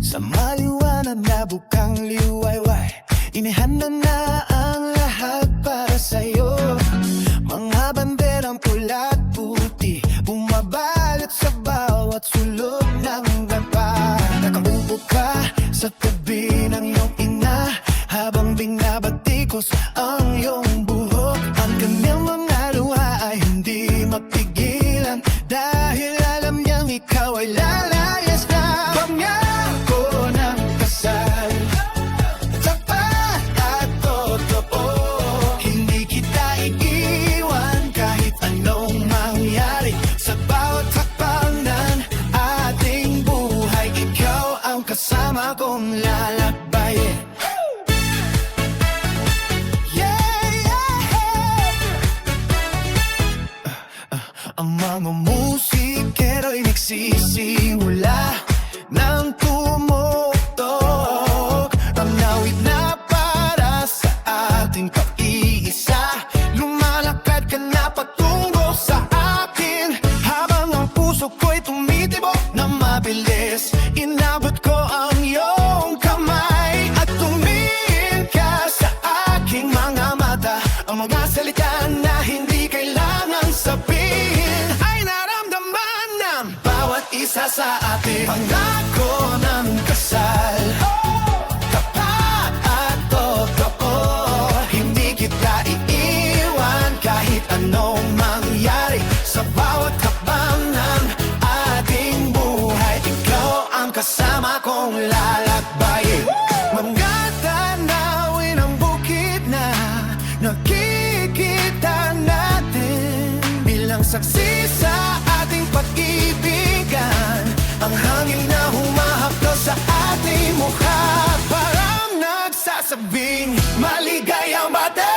Sa maliwanag na bukang liwayway, inihanda na ang lahat para sa'yo. Mga banderang pula at puti, bumabalot sa bawat sulok ng gamba. Nakaupo ka sa tabi ng iyong ina, habang binabatikos ang iyong buhok. Ang kanyang mga luha ay hindi mapigilan, dahil alam niyang ikaw ay lalayas na. Pangako ng kasal, tapat at totoo, hindi kita iiwan kahit anong mangyari. Sa bawat hakbang ng ating buhay, ikaw ang kasama kong lalakbayin. Ang mga musikero'y nagsisimula ng tumutok, ang awit na para sa ating pag-iisa. Lumalakad ka na patungo sa akin, habang ang puso ko'y tumitibok na mabilis. Inabot ko ang iyong kamay at tumingin ka sa aking mga mata. Ang mga salita na hindi kailangan sabihin ay naramdaman ng bawat isa sa atin. Pangako ng kasal, tapat at totoo, hindi kita iiwan kahit anong mangyari. Sa bawat hakbang ng ating buhay, ikaw ang kasama kong lalakbayin. Mga tanawin ang bukid na nakikita natin, bilang saksi sa ating pag-ibigan. Ang hangin na humahaplos sa ating mukha, parang nagsasabing maligayang bata.